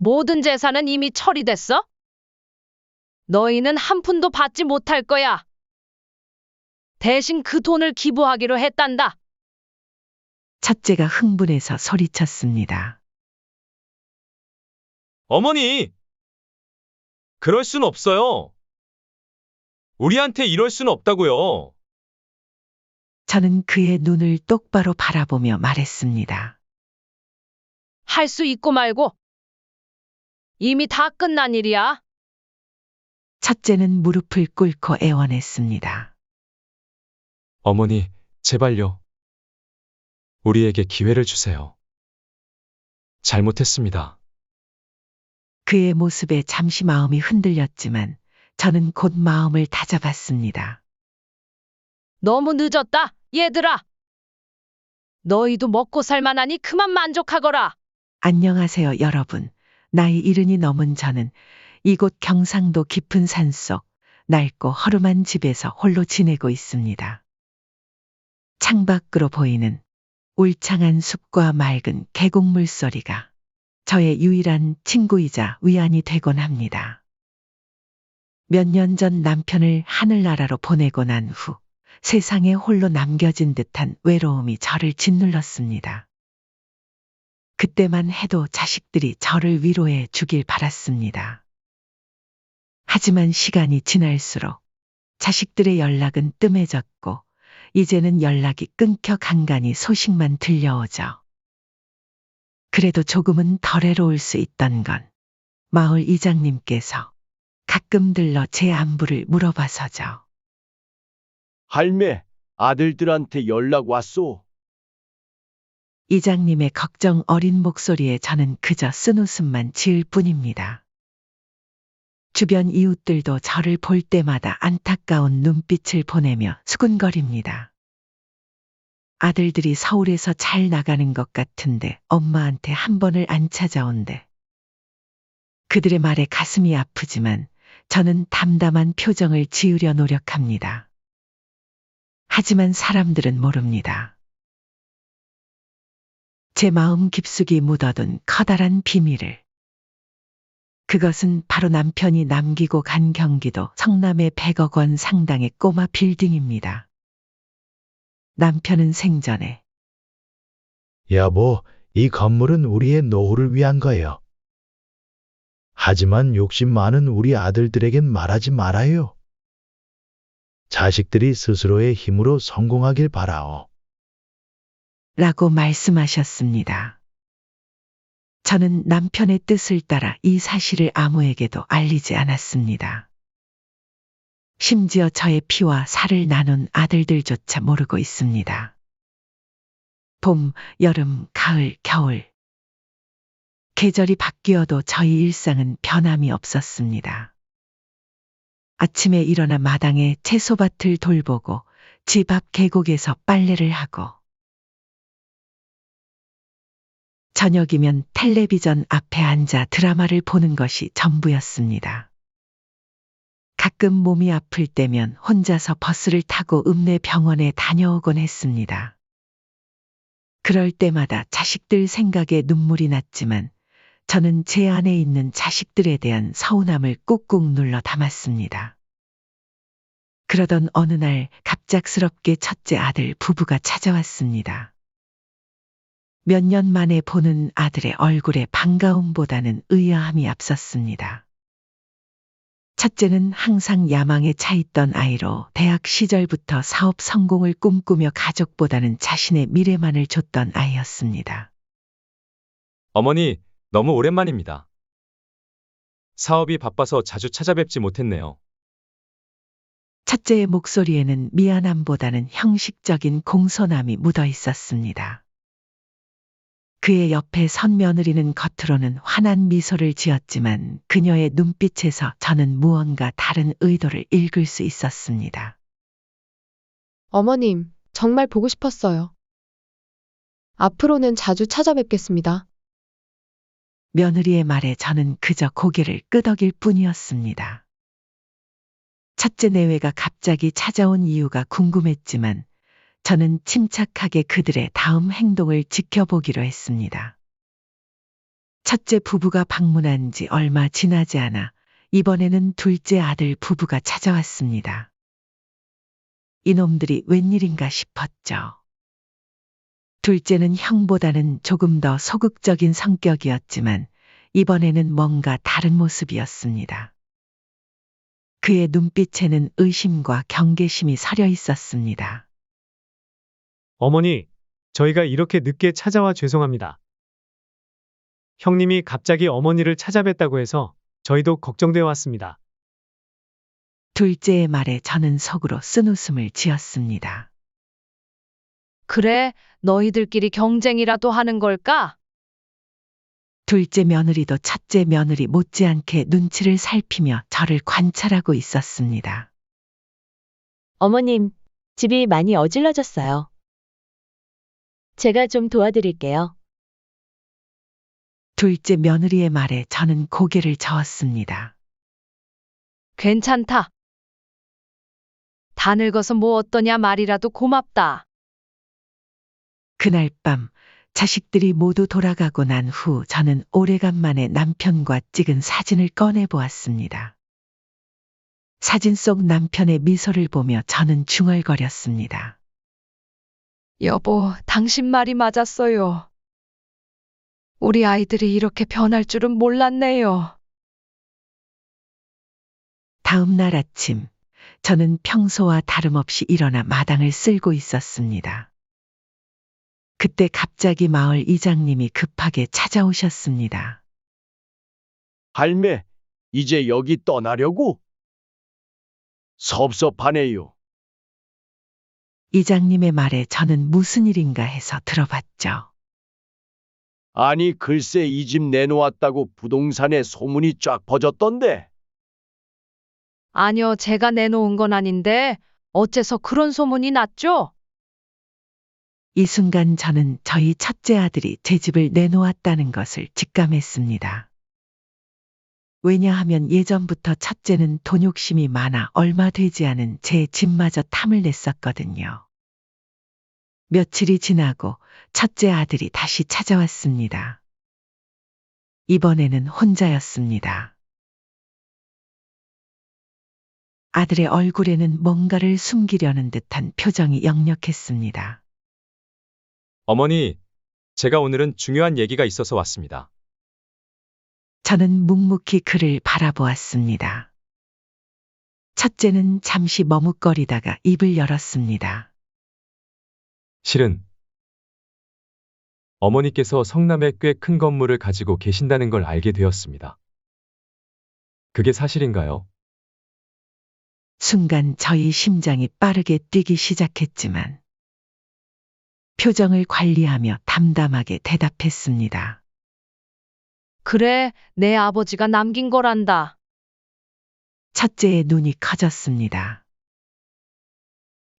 모든 재산은 이미 처리됐어? 너희는 한 푼도 받지 못할 거야. 대신 그 돈을 기부하기로 했단다. 첫째가 흥분해서 소리쳤습니다. 어머니, 그럴 순 없어요. 우리한테 이럴 순 없다고요. 저는 그의 눈을 똑바로 바라보며 말했습니다. 할 수 있고 말고. 이미 다 끝난 일이야. 첫째는 무릎을 꿇고 애원했습니다. 어머니, 제발요. 우리에게 기회를 주세요. 잘못했습니다. 그의 모습에 잠시 마음이 흔들렸지만 저는 곧 마음을 다잡았습니다. 너무 늦었다, 얘들아. 너희도 먹고 살만하니 그만 만족하거라. 안녕하세요, 여러분. 나이 70이 넘은 저는 이곳 경상도 깊은 산속 낡고 허름한 집에서 홀로 지내고 있습니다. 창밖으로 보이는 울창한 숲과 맑은 계곡 물소리가 저의 유일한 친구이자 위안이 되곤 합니다. 몇 년 전 남편을 하늘나라로 보내고 난 후 세상에 홀로 남겨진 듯한 외로움이 저를 짓눌렀습니다. 그때만 해도 자식들이 저를 위로해 주길 바랐습니다. 하지만 시간이 지날수록 자식들의 연락은 뜸해졌고 이제는 연락이 끊겨 간간히 소식만 들려오죠. 그래도 조금은 덜 외로울 수 있던 건 마을 이장님께서 가끔 들러 제 안부를 물어봐서죠. 할매, 아들들한테 연락 왔소? 이장님의 걱정 어린 목소리에 저는 그저 쓴웃음만 지을 뿐입니다. 주변 이웃들도 저를 볼 때마다 안타까운 눈빛을 보내며 수군거립니다. 아들들이 서울에서 잘 나가는 것 같은데 엄마한테 한 번을 안 찾아온대. 그들의 말에 가슴이 아프지만 저는 담담한 표정을 지으려 노력합니다. 하지만 사람들은 모릅니다. 제 마음 깊숙이 묻어둔 커다란 비밀을. 그것은 바로 남편이 남기고 간 경기도 성남의 100억 원 상당의 꼬마 빌딩입니다. 남편은 생전에 여보, 이 건물은 우리의 노후를 위한 거예요. 하지만 욕심 많은 우리 아들들에겐 말하지 말아요. 자식들이 스스로의 힘으로 성공하길 바라오. 라고 말씀하셨습니다. 저는 남편의 뜻을 따라 이 사실을 아무에게도 알리지 않았습니다. 심지어 저의 피와 살을 나눈 아들들조차 모르고 있습니다. 봄, 여름, 가을, 겨울. 계절이 바뀌어도 저희 일상은 변함이 없었습니다. 아침에 일어나 마당에 채소밭을 돌보고 집 앞 계곡에서 빨래를 하고 저녁이면 텔레비전 앞에 앉아 드라마를 보는 것이 전부였습니다. 가끔 몸이 아플 때면 혼자서 버스를 타고 읍내 병원에 다녀오곤 했습니다. 그럴 때마다 자식들 생각에 눈물이 났지만 저는 제 안에 있는 자식들에 대한 서운함을 꾹꾹 눌러 담았습니다. 그러던 어느 날 갑작스럽게 첫째 아들 부부가 찾아왔습니다. 몇 년 만에 보는 아들의 얼굴에 반가움보다는 의아함이 앞섰습니다. 첫째는 항상 야망에 차 있던 아이로 대학 시절부터 사업 성공을 꿈꾸며 가족보다는 자신의 미래만을 줬던 아이였습니다. 어머니, 너무 오랜만입니다. 사업이 바빠서 자주 찾아뵙지 못했네요. 첫째의 목소리에는 미안함보다는 형식적인 공손함이 묻어 있었습니다. 그의 옆에 선 며느리는 겉으로는 환한 미소를 지었지만 그녀의 눈빛에서 저는 무언가 다른 의도를 읽을 수 있었습니다. 어머님, 정말 보고 싶었어요. 앞으로는 자주 찾아뵙겠습니다. 며느리의 말에 저는 그저 고개를 끄덕일 뿐이었습니다. 첫째 내외가 갑자기 찾아온 이유가 궁금했지만 저는 침착하게 그들의 다음 행동을 지켜보기로 했습니다. 첫째 부부가 방문한 지 얼마 지나지 않아 이번에는 둘째 아들 부부가 찾아왔습니다. 이놈들이 웬일인가 싶었죠. 둘째는 형보다는 조금 더 소극적인 성격이었지만 이번에는 뭔가 다른 모습이었습니다. 그의 눈빛에는 의심과 경계심이 서려 있었습니다. 어머니, 저희가 이렇게 늦게 찾아와 죄송합니다. 형님이 갑자기 어머니를 찾아뵙다고 해서 저희도 걱정되어 왔습니다. 둘째의 말에 저는 속으로 쓴웃음을 지었습니다. 그래, 너희들끼리 경쟁이라도 하는 걸까? 둘째 며느리도 첫째 며느리 못지않게 눈치를 살피며 저를 관찰하고 있었습니다. 어머님, 집이 많이 어질러졌어요. 제가 좀 도와드릴게요. 둘째 며느리의 말에 저는 고개를 저었습니다. 괜찮다. 다 늙어서 뭐 어떠냐 말이라도 고맙다. 그날 밤 자식들이 모두 돌아가고 난 후 저는 오래간만에 남편과 찍은 사진을 꺼내 보았습니다. 사진 속 남편의 미소를 보며 저는 중얼거렸습니다. 여보, 당신 말이 맞았어요. 우리 아이들이 이렇게 변할 줄은 몰랐네요. 다음 날 아침, 저는 평소와 다름없이 일어나 마당을 쓸고 있었습니다. 그때 갑자기 마을 이장님이 급하게 찾아오셨습니다. 할매, 이제 여기 떠나려고? 섭섭하네요. 이장님의 말에 저는 무슨 일인가 해서 들어봤죠. 아니, 글쎄 이 집 내놓았다고 부동산에 소문이 쫙 퍼졌던데. 아니요, 제가 내놓은 건 아닌데 어째서 그런 소문이 났죠? 이 순간 저는 저희 첫째 아들이 제 집을 내놓았다는 것을 직감했습니다. 왜냐하면 예전부터 첫째는 돈 욕심이 많아 얼마 되지 않은 제 집마저 탐을 냈었거든요. 며칠이 지나고 첫째 아들이 다시 찾아왔습니다. 이번에는 혼자였습니다. 아들의 얼굴에는 뭔가를 숨기려는 듯한 표정이 역력했습니다. 어머니, 제가 오늘은 중요한 얘기가 있어서 왔습니다. 저는 묵묵히 그를 바라보았습니다. 첫째는 잠시 머뭇거리다가 입을 열었습니다. 실은 어머니께서 성남에 꽤 큰 건물을 가지고 계신다는 걸 알게 되었습니다. 그게 사실인가요? 순간 저희 심장이 빠르게 뛰기 시작했지만 표정을 관리하며 담담하게 대답했습니다. 그래, 내 아버지가 남긴 거란다. 첫째의 눈이 커졌습니다.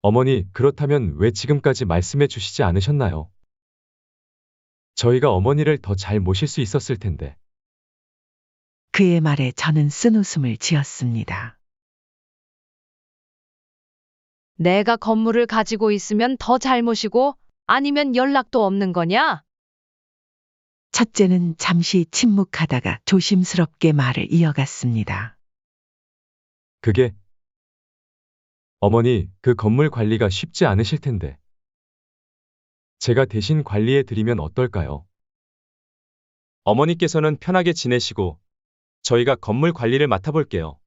어머니, 그렇다면 왜 지금까지 말씀해 주시지 않으셨나요? 저희가 어머니를 더 잘 모실 수 있었을 텐데. 그의 말에 저는 쓴웃음을 지었습니다. 내가 건물을 가지고 있으면 더 잘 모시고 아니면 연락도 없는 거냐? 첫째는 잠시 침묵하다가 조심스럽게 말을 이어갔습니다. 그게 어머니, 그 건물 관리가 쉽지 않으실 텐데. 제가 대신 관리해 드리면 어떨까요? 어머니께서는 편하게 지내시고 저희가 건물 관리를 맡아볼게요.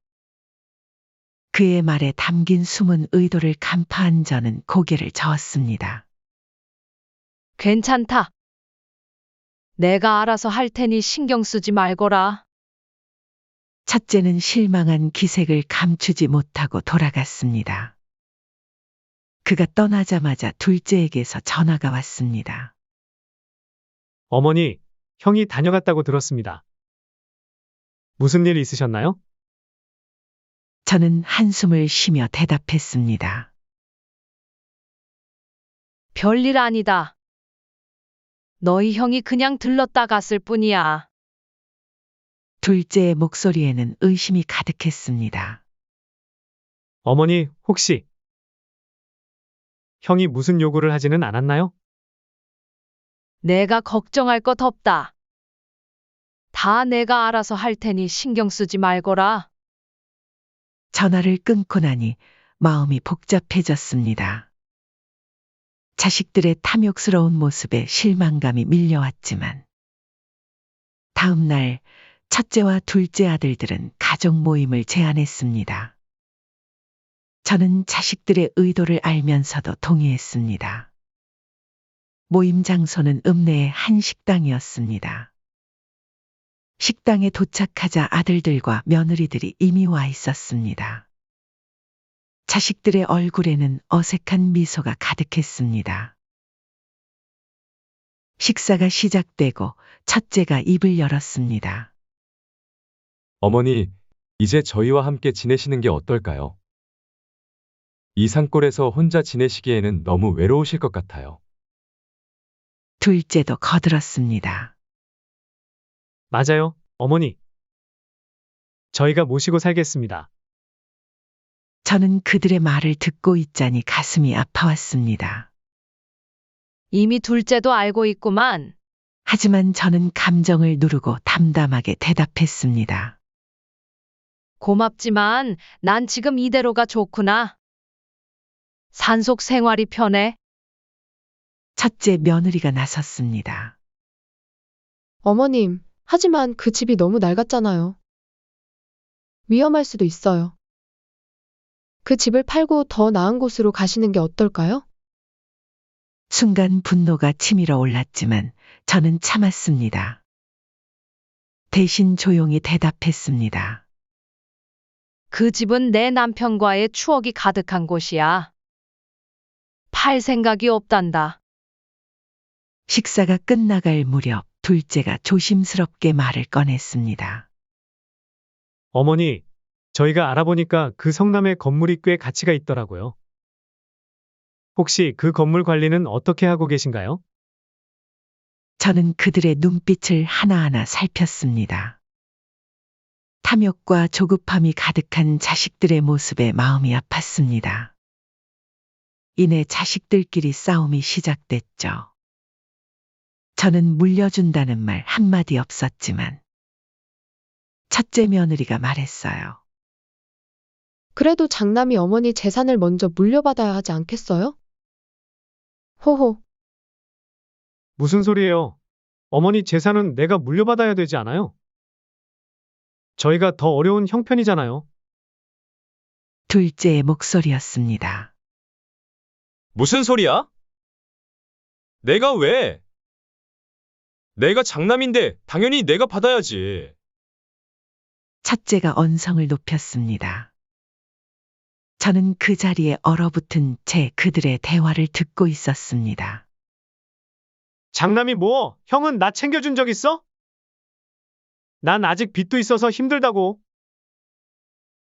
그의 말에 담긴 숨은 의도를 간파한 저는 고개를 저었습니다. 괜찮다. 내가 알아서 할 테니 신경 쓰지 말거라. 첫째는 실망한 기색을 감추지 못하고 돌아갔습니다. 그가 떠나자마자 둘째에게서 전화가 왔습니다. 어머니, 형이 다녀갔다고 들었습니다. 무슨 일 있으셨나요? 저는 한숨을 쉬며 대답했습니다. 별일 아니다. 너희 형이 그냥 들렀다 갔을 뿐이야. 둘째의 목소리에는 의심이 가득했습니다. 어머니, 혹시 형이 무슨 요구를 하지는 않았나요? 내가 걱정할 것 없다. 다 내가 알아서 할 테니 신경 쓰지 말거라. 전화를 끊고 나니 마음이 복잡해졌습니다. 자식들의 탐욕스러운 모습에 실망감이 밀려왔지만 다음 날 첫째와 둘째 아들들은 가족 모임을 제안했습니다. 저는 자식들의 의도를 알면서도 동의했습니다. 모임 장소는 읍내의 한 식당이었습니다. 식당에 도착하자 아들들과 며느리들이 이미 와 있었습니다. 자식들의 얼굴에는 어색한 미소가 가득했습니다. 식사가 시작되고 첫째가 입을 열었습니다. 어머니, 이제 저희와 함께 지내시는 게 어떨까요? 이 산골에서 혼자 지내시기에는 너무 외로우실 것 같아요. 둘째도 거들었습니다. 맞아요, 어머니. 저희가 모시고 살겠습니다. 저는 그들의 말을 듣고 있자니 가슴이 아파왔습니다. 이미 둘째도 알고 있구만. 하지만 저는 감정을 누르고 담담하게 대답했습니다. 고맙지만 난 지금 이대로가 좋구나. 산속 생활이 편해. 첫째 며느리가 나섰습니다. 어머님, 하지만 그 집이 너무 낡았잖아요. 위험할 수도 있어요. 그 집을 팔고 더 나은 곳으로 가시는 게 어떨까요? 순간 분노가 치밀어 올랐지만 저는 참았습니다. 대신 조용히 대답했습니다. 그 집은 내 남편과의 추억이 가득한 곳이야. 팔 생각이 없단다. 식사가 끝나갈 무렵 둘째가 조심스럽게 말을 꺼냈습니다. 어머니, 저희가 알아보니까 그 성남에 건물이 꽤 가치가 있더라고요. 혹시 그 건물 관리는 어떻게 하고 계신가요? 저는 그들의 눈빛을 하나하나 살폈습니다. 탐욕과 조급함이 가득한 자식들의 모습에 마음이 아팠습니다. 이내 자식들끼리 싸움이 시작됐죠. 저는 물려준다는 말 한마디 없었지만 첫째 며느리가 말했어요. 그래도 장남이 어머니 재산을 먼저 물려받아야 하지 않겠어요? 호호, 무슨 소리예요? 어머니 재산은 내가 물려받아야 되지 않아요? 저희가 더 어려운 형편이잖아요. 둘째의 목소리였습니다. 무슨 소리야? 내가 왜? 내가 장남인데 당연히 내가 받아야지. 첫째가 언성을 높였습니다. 저는 그 자리에 얼어붙은 채 그들의 대화를 듣고 있었습니다. 장남이 뭐, 형은 나 챙겨준 적 있어? 난 아직 빚도 있어서 힘들다고.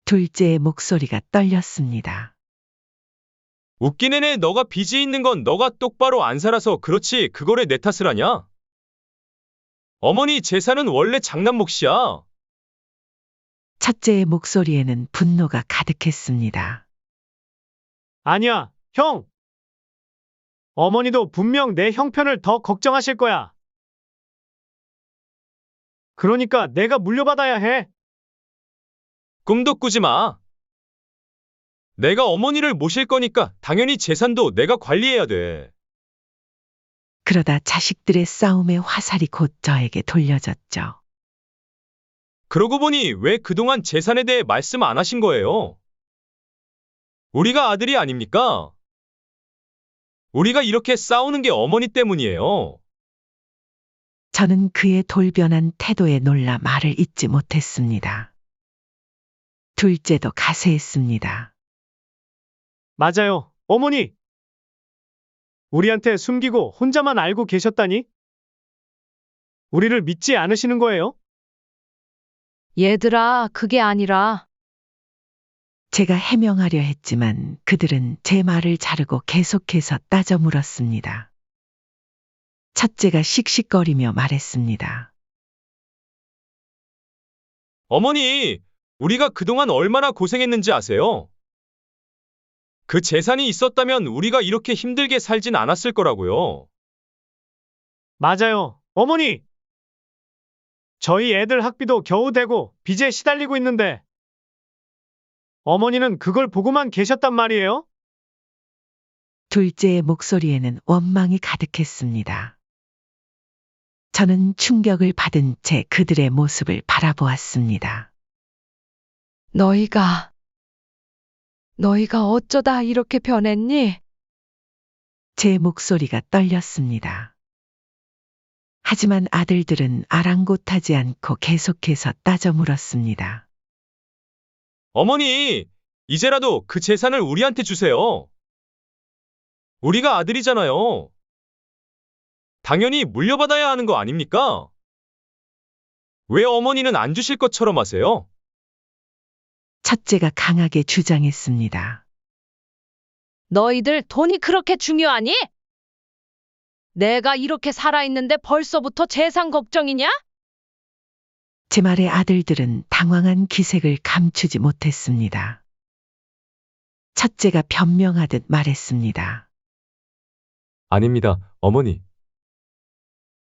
둘째의 목소리가 떨렸습니다. 웃긴 애네. 너가 빚이 있는 건 너가 똑바로 안 살아서 그렇지 그거를 내 탓을 하냐? 어머니 재산은 원래 장남 몫이야. 첫째의 목소리에는 분노가 가득했습니다. 아니야, 형! 어머니도 분명 내 형편을 더 걱정하실 거야. 그러니까 내가 물려받아야 해. 꿈도 꾸지 마. 내가 어머니를 모실 거니까 당연히 재산도 내가 관리해야 돼. 그러다 자식들의 싸움의 화살이 곧 저에게 돌려졌죠. 그러고 보니 왜 그동안 재산에 대해 말씀 안 하신 거예요? 우리가 아들이 아닙니까? 우리가 이렇게 싸우는 게 어머니 때문이에요. 저는 그의 돌변한 태도에 놀라 말을 잇지 못했습니다. 둘째도 가세했습니다. 맞아요, 어머니. 우리한테 숨기고 혼자만 알고 계셨다니? 우리를 믿지 않으시는 거예요? 얘들아, 그게 아니라 제가 해명하려 했지만 그들은 제 말을 자르고 계속해서 따져 물었습니다. 첫째가 씩씩거리며 말했습니다. 어머니, 우리가 그동안 얼마나 고생했는지 아세요? 그 재산이 있었다면 우리가 이렇게 힘들게 살진 않았을 거라고요. 맞아요, 어머니. 저희 애들 학비도 겨우 대고 빚에 시달리고 있는데 어머니는 그걸 보고만 계셨단 말이에요? 둘째의 목소리에는 원망이 가득했습니다. 저는 충격을 받은 채 그들의 모습을 바라보았습니다. 너희가 어쩌다 이렇게 변했니? 제 목소리가 떨렸습니다. 하지만 아들들은 아랑곳하지 않고 계속해서 따져 물었습니다. 어머니, 이제라도 그 재산을 우리한테 주세요. 우리가 아들이잖아요. 당연히 물려받아야 하는 거 아닙니까? 왜 어머니는 안 주실 것처럼 하세요? 첫째가 강하게 주장했습니다. 너희들 돈이 그렇게 중요하니? 내가 이렇게 살아있는데 벌써부터 재산 걱정이냐? 제 말에 아들들은 당황한 기색을 감추지 못했습니다. 첫째가 변명하듯 말했습니다. 아닙니다, 어머니.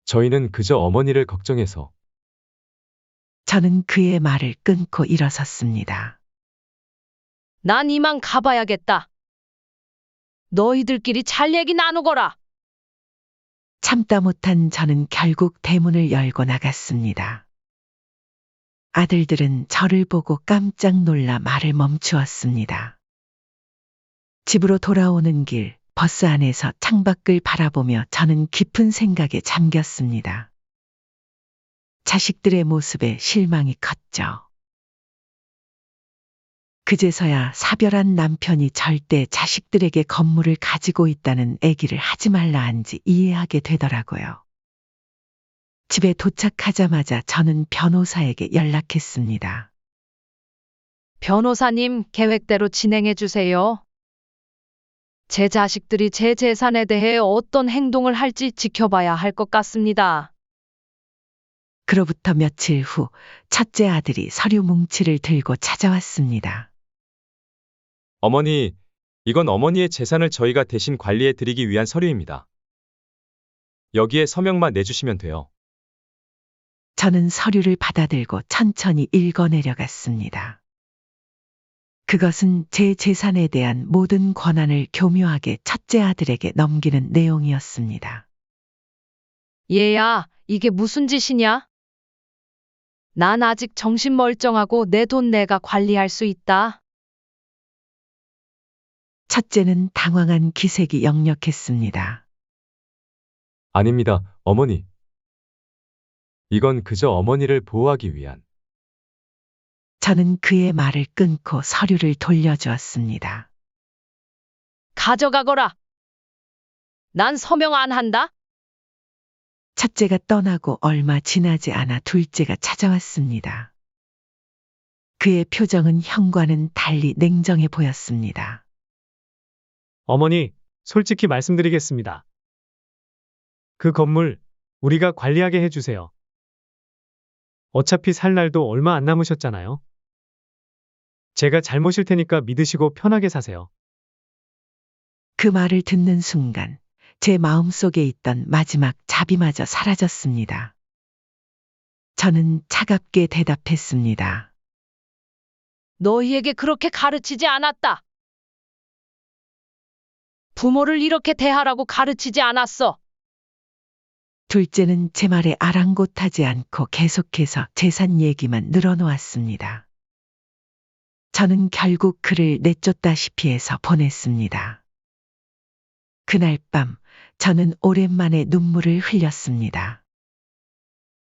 저희는 그저 어머니를 걱정해서. 저는 그의 말을 끊고 일어섰습니다. 난 이만 가봐야겠다. 너희들끼리 잘 얘기 나누거라. 참다 못한 저는 결국 대문을 열고 나갔습니다. 아들들은 저를 보고 깜짝 놀라 말을 멈추었습니다. 집으로 돌아오는 길, 버스 안에서 창밖을 바라보며 저는 깊은 생각에 잠겼습니다. 자식들의 모습에 실망이 컸죠. 그제서야 사별한 남편이 절대 자식들에게 건물을 가지고 있다는 얘기를 하지 말라 한지 이해하게 되더라고요. 집에 도착하자마자 저는 변호사에게 연락했습니다. 변호사님, 계획대로 진행해 주세요. 제 자식들이 제 재산에 대해 어떤 행동을 할지 지켜봐야 할 것 같습니다. 그로부터 며칠 후 첫째 아들이 서류 뭉치를 들고 찾아왔습니다. 어머니, 이건 어머니의 재산을 저희가 대신 관리해 드리기 위한 서류입니다. 여기에 서명만 내주시면 돼요. 저는 서류를 받아들고 천천히 읽어내려갔습니다. 그것은 제 재산에 대한 모든 권한을 교묘하게 첫째 아들에게 넘기는 내용이었습니다. 얘야, 이게 무슨 짓이냐? 난 아직 정신 멀쩡하고 내 돈 내가 관리할 수 있다. 첫째는 당황한 기색이 역력했습니다. 아닙니다, 어머니. 이건 그저 어머니를 보호하기 위한. 저는 그의 말을 끊고 서류를 돌려주었습니다. 가져가거라. 난 서명 안 한다. 첫째가 떠나고 얼마 지나지 않아 둘째가 찾아왔습니다. 그의 표정은 형과는 달리 냉정해 보였습니다. 어머니, 솔직히 말씀드리겠습니다. 그 건물 우리가 관리하게 해주세요. 어차피 살 날도 얼마 안 남으셨잖아요. 제가 잘못일 테니까 믿으시고 편하게 사세요. 그 말을 듣는 순간 제 마음속에 있던 마지막 자비마저 사라졌습니다. 저는 차갑게 대답했습니다. 너희에게 그렇게 가르치지 않았다. 부모를 이렇게 대하라고 가르치지 않았어. 둘째는 제 말에 아랑곳하지 않고 계속해서 재산 얘기만 늘어놓았습니다. 저는 결국 그를 내쫓다시피 해서 보냈습니다. 그날 밤 저는 오랜만에 눈물을 흘렸습니다.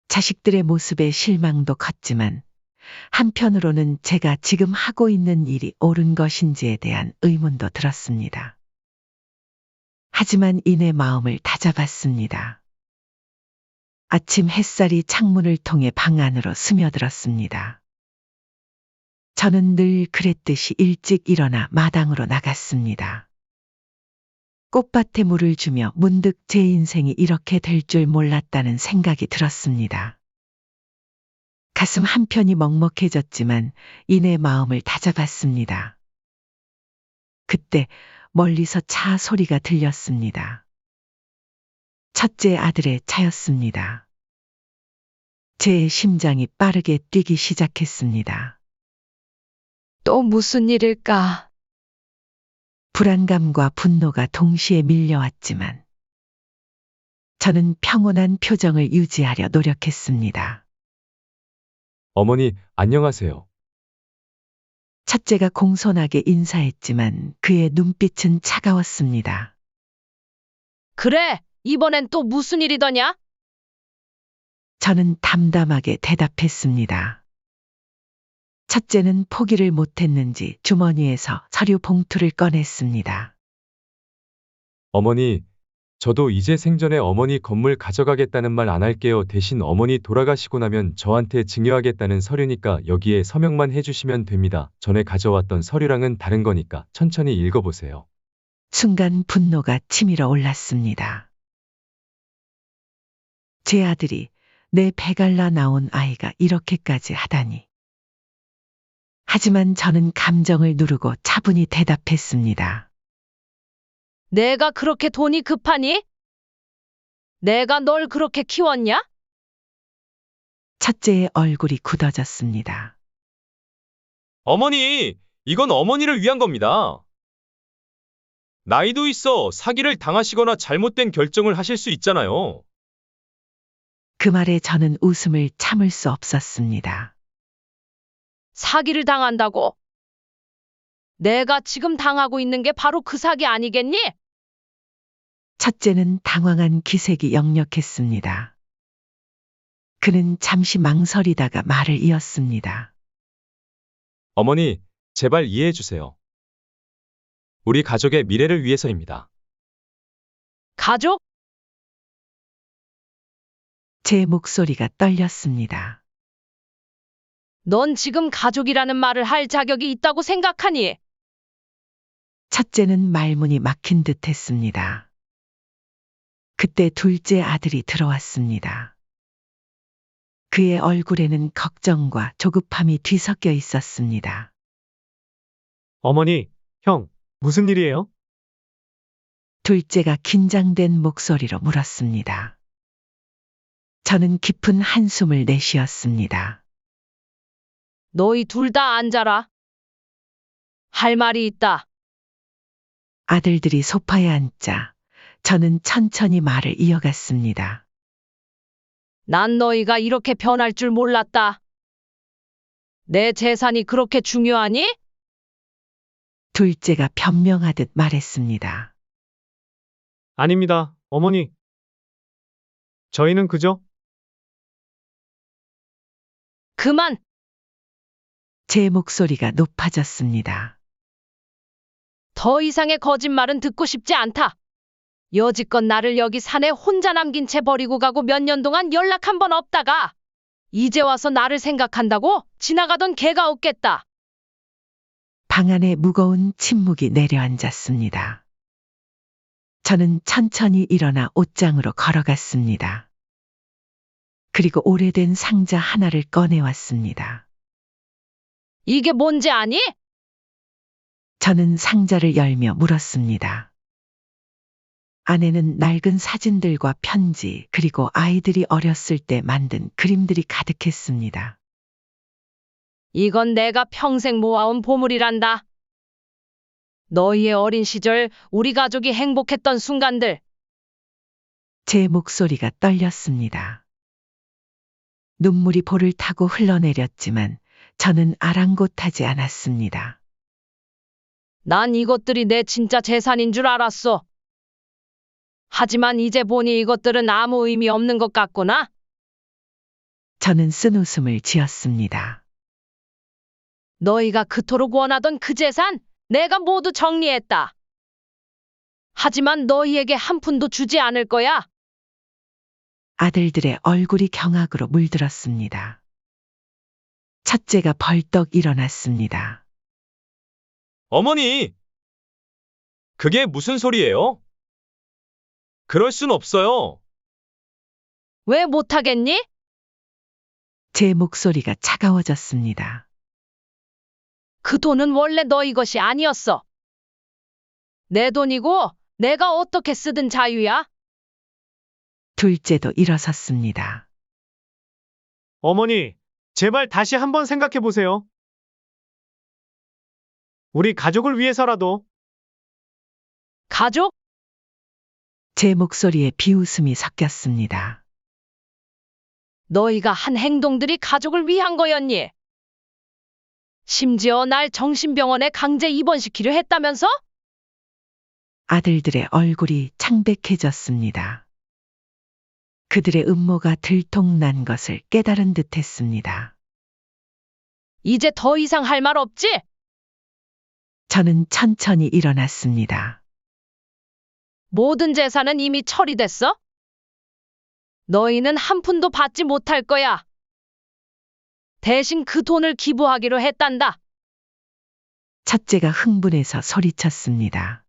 자식들의 모습에 실망도 컸지만 한편으로는 제가 지금 하고 있는 일이 옳은 것인지에 대한 의문도 들었습니다. 하지만 이내 마음을 다잡았습니다. 아침 햇살이 창문을 통해 방 안으로 스며들었습니다. 저는 늘 그랬듯이 일찍 일어나 마당으로 나갔습니다. 꽃밭에 물을 주며 문득 제 인생이 이렇게 될 줄 몰랐다는 생각이 들었습니다. 가슴 한편이 먹먹해졌지만 이내 마음을 다잡았습니다. 그때 멀리서 차 소리가 들렸습니다. 첫째 아들의 차였습니다. 제 심장이 빠르게 뛰기 시작했습니다. 또 무슨 일일까? 불안감과 분노가 동시에 밀려왔지만 저는 평온한 표정을 유지하려 노력했습니다. 어머니, 안녕하세요. 첫째가 공손하게 인사했지만 그의 눈빛은 차가웠습니다. 그래, 이번엔 또 무슨 일이더냐? 저는 담담하게 대답했습니다. 첫째는 포기를 못했는지 주머니에서 서류 봉투를 꺼냈습니다. 어머니, 저도 이제 생전에 어머니 건물 가져가겠다는 말 안 할게요. 대신 어머니 돌아가시고 나면 저한테 증여하겠다는 서류니까 여기에 서명만 해주시면 됩니다. 전에 가져왔던 서류랑은 다른 거니까 천천히 읽어보세요. 순간 분노가 치밀어 올랐습니다. 제 아들이 내 배갈라 나온 아이가 이렇게까지 하다니. 하지만 저는 감정을 누르고 차분히 대답했습니다. 내가 그렇게 돈이 급하니? 내가 널 그렇게 키웠냐? 첫째의 얼굴이 굳어졌습니다. 어머니, 이건 어머니를 위한 겁니다. 나이도 있어 사기를 당하시거나 잘못된 결정을 하실 수 있잖아요. 그 말에 저는 웃음을 참을 수 없었습니다. 사기를 당한다고? 내가 지금 당하고 있는 게 바로 그 사기 아니겠니? 첫째는 당황한 기색이 역력했습니다. 그는 잠시 망설이다가 말을 이었습니다. 어머니, 제발 이해해 주세요. 우리 가족의 미래를 위해서입니다. 가족? 제 목소리가 떨렸습니다. 넌 지금 가족이라는 말을 할 자격이 있다고 생각하니? 첫째는 말문이 막힌 듯 했습니다. 그때 둘째 아들이 들어왔습니다. 그의 얼굴에는 걱정과 조급함이 뒤섞여 있었습니다. 어머니, 형, 무슨 일이에요? 둘째가 긴장된 목소리로 물었습니다. 저는 깊은 한숨을 내쉬었습니다. 너희 둘 다 앉아라. 할 말이 있다. 아들들이 소파에 앉자 저는 천천히 말을 이어갔습니다. 난 너희가 이렇게 변할 줄 몰랐다. 내 재산이 그렇게 중요하니? 둘째가 변명하듯 말했습니다. 아닙니다, 어머니. 저희는 그저 그만! 제 목소리가 높아졌습니다. 더 이상의 거짓말은 듣고 싶지 않다. 여지껏 나를 여기 산에 혼자 남긴 채 버리고 가고 몇 년 동안 연락 한 번 없다가 이제 와서 나를 생각한다고 지나가던 개가 없겠다. 방 안에 무거운 침묵이 내려앉았습니다. 저는 천천히 일어나 옷장으로 걸어갔습니다. 그리고 오래된 상자 하나를 꺼내왔습니다. 이게 뭔지 아니? 저는 상자를 열며 물었습니다. 안에는 낡은 사진들과 편지 그리고 아이들이 어렸을 때 만든 그림들이 가득했습니다. 이건 내가 평생 모아온 보물이란다. 너희의 어린 시절 우리 가족이 행복했던 순간들. 제 목소리가 떨렸습니다. 눈물이 볼을 타고 흘러내렸지만 저는 아랑곳하지 않았습니다. 난 이것들이 내 진짜 재산인 줄 알았어. 하지만 이제 보니 이것들은 아무 의미 없는 것 같구나. 저는 쓴웃음을 지었습니다. 너희가 그토록 원하던 그 재산 내가 모두 정리했다. 하지만 너희에게 한 푼도 주지 않을 거야. 아들들의 얼굴이 경악으로 물들었습니다. 첫째가 벌떡 일어났습니다. 어머니! 그게 무슨 소리예요? 그럴 순 없어요. 왜 못하겠니? 제 목소리가 차가워졌습니다. 그 돈은 원래 너희 것이 아니었어. 내 돈이고 내가 어떻게 쓰든 자유야. 둘째도 일어섰습니다. 어머니, 제발 다시 한번 생각해 보세요. 우리 가족을 위해서라도. 가족? 제 목소리에 비웃음이 섞였습니다. 너희가 한 행동들이 가족을 위한 거였니? 심지어 날 정신병원에 강제 입원시키려 했다면서? 아들들의 얼굴이 창백해졌습니다. 그들의 음모가 들통난 것을 깨달은 듯 했습니다. 이제 더 이상 할 말 없지? 저는 천천히 일어났습니다. 모든 재산은 이미 처리됐어? 너희는 한 푼도 받지 못할 거야. 대신 그 돈을 기부하기로 했단다. 첫째가 흥분해서 소리쳤습니다.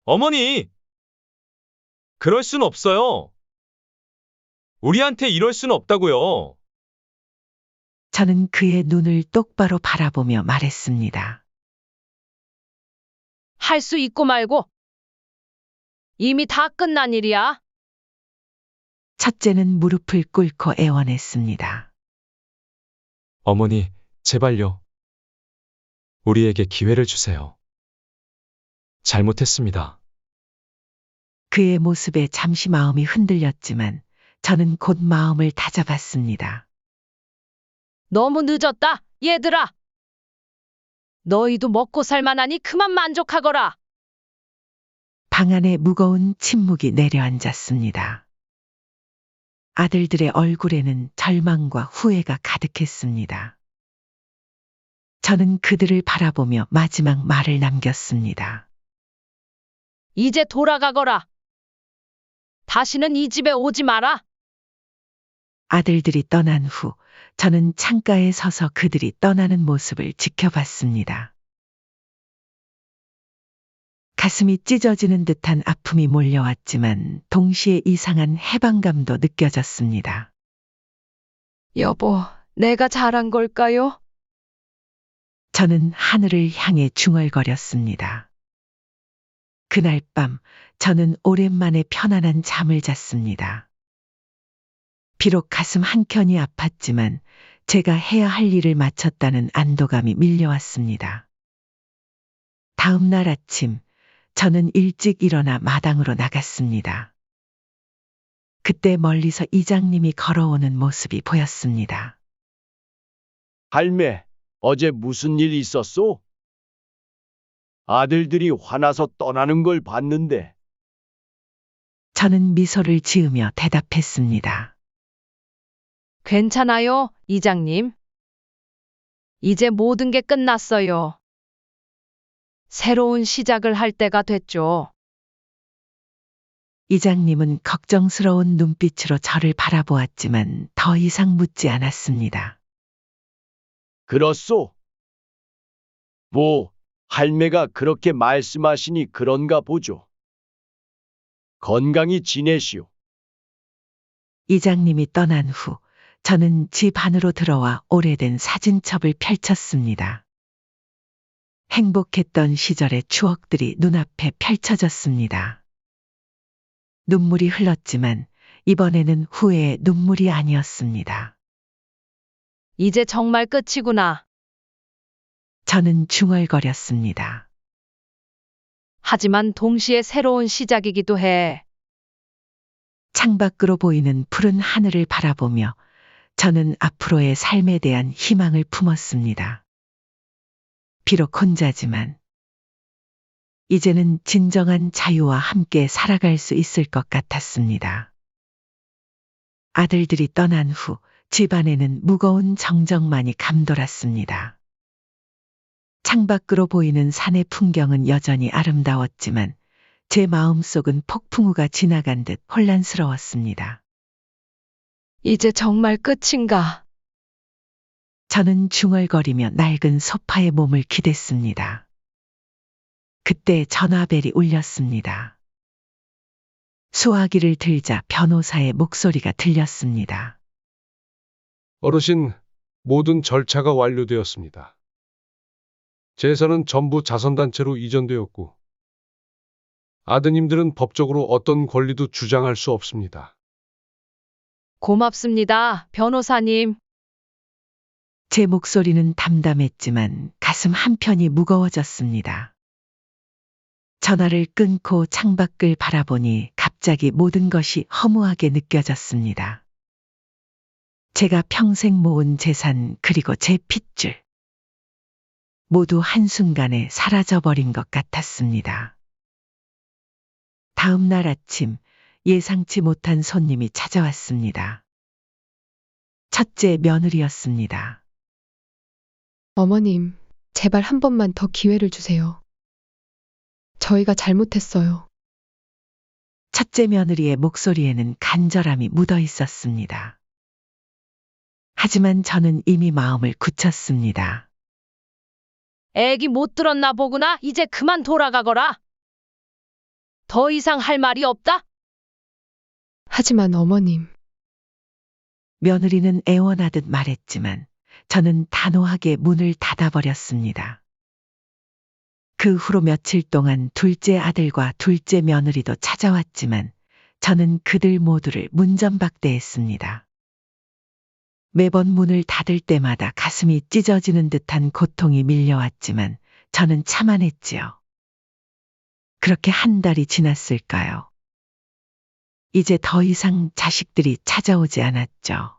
어머니! 그럴 순 없어요. 우리한테 이럴 순 없다고요. 저는 그의 눈을 똑바로 바라보며 말했습니다. 할 수 있고 말고. 이미 다 끝난 일이야. 첫째는 무릎을 꿇고 애원했습니다. 어머니, 제발요. 우리에게 기회를 주세요. 잘못했습니다. 그의 모습에 잠시 마음이 흔들렸지만 저는 곧 마음을 다잡았습니다. 너무 늦었다, 얘들아. 너희도 먹고 살만하니 그만 만족하거라. 방 안에 무거운 침묵이 내려앉았습니다. 아들들의 얼굴에는 절망과 후회가 가득했습니다. 저는 그들을 바라보며 마지막 말을 남겼습니다. 이제 돌아가거라. 다시는 이 집에 오지 마라. 아들들이 떠난 후 저는 창가에 서서 그들이 떠나는 모습을 지켜봤습니다. 가슴이 찢어지는 듯한 아픔이 몰려왔지만 동시에 이상한 해방감도 느껴졌습니다. 여보, 내가 잘한 걸까요? 저는 하늘을 향해 중얼거렸습니다. 그날 밤 저는 오랜만에 편안한 잠을 잤습니다. 비록 가슴 한켠이 아팠지만 제가 해야 할 일을 마쳤다는 안도감이 밀려왔습니다. 다음 날 아침 저는 일찍 일어나 마당으로 나갔습니다. 그때 멀리서 이장님이 걸어오는 모습이 보였습니다. 할매, 어제 무슨 일 있었소? 아들들이 화나서 떠나는 걸 봤는데. 저는 미소를 지으며 대답했습니다. 괜찮아요, 이장님. 이제 모든 게 끝났어요. 새로운 시작을 할 때가 됐죠. 이장님은 걱정스러운 눈빛으로 저를 바라보았지만 더 이상 묻지 않았습니다. 그렇소? 뭐, 할매가 그렇게 말씀하시니 그런가 보죠. 건강히 지내시오. 이장님이 떠난 후 저는 집 안으로 들어와 오래된 사진첩을 펼쳤습니다. 행복했던 시절의 추억들이 눈앞에 펼쳐졌습니다. 눈물이 흘렀지만 이번에는 후회의 눈물이 아니었습니다. 이제 정말 끝이구나. 저는 중얼거렸습니다. 하지만 동시에 새로운 시작이기도 해. 창밖으로 보이는 푸른 하늘을 바라보며 저는 앞으로의 삶에 대한 희망을 품었습니다. 비록 혼자지만 이제는 진정한 자유와 함께 살아갈 수 있을 것 같았습니다. 아들들이 떠난 후 집안에는 무거운 정적만이 감돌았습니다. 창밖으로 보이는 산의 풍경은 여전히 아름다웠지만 제 마음속은 폭풍우가 지나간 듯 혼란스러웠습니다. 이제 정말 끝인가? 저는 중얼거리며 낡은 소파에 몸을 기댔습니다. 그때 전화벨이 울렸습니다. 수화기를 들자 변호사의 목소리가 들렸습니다. 어르신, 모든 절차가 완료되었습니다. 재산은 전부 자선단체로 이전되었고, 아드님들은 법적으로 어떤 권리도 주장할 수 없습니다. 고맙습니다, 변호사님. 제 목소리는 담담했지만 가슴 한편이 무거워졌습니다. 전화를 끊고 창밖을 바라보니 갑자기 모든 것이 허무하게 느껴졌습니다. 제가 평생 모은 재산 그리고 제 핏줄. 모두 한순간에 사라져버린 것 같았습니다. 다음 날 아침 예상치 못한 손님이 찾아왔습니다. 첫째 며느리였습니다. 어머님, 제발 한 번만 더 기회를 주세요. 저희가 잘못했어요. 첫째 며느리의 목소리에는 간절함이 묻어 있었습니다. 하지만 저는 이미 마음을 굳혔습니다. 애기 못 들었나 보구나. 이제 그만 돌아가거라. 더 이상 할 말이 없다. 하지만 어머님, 며느리는 애원하듯 말했지만 저는 단호하게 문을 닫아버렸습니다. 그 후로 며칠 동안 둘째 아들과 둘째 며느리도 찾아왔지만 저는 그들 모두를 문전박대했습니다. 매번 문을 닫을 때마다 가슴이 찢어지는 듯한 고통이 밀려왔지만 저는 참아냈지요. 그렇게 한 달이 지났을까요? 이제 더 이상 자식들이 찾아오지 않았죠.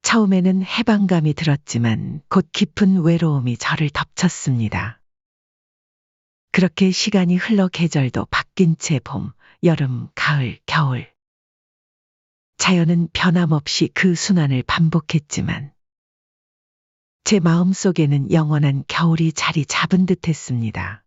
처음에는 해방감이 들었지만 곧 깊은 외로움이 저를 덮쳤습니다. 그렇게 시간이 흘러 계절도 바뀐 채 봄, 여름, 가을, 겨울. 자연은 변함없이 그 순환을 반복했지만 제 마음속에는 영원한 겨울이 자리 잡은 듯 했습니다.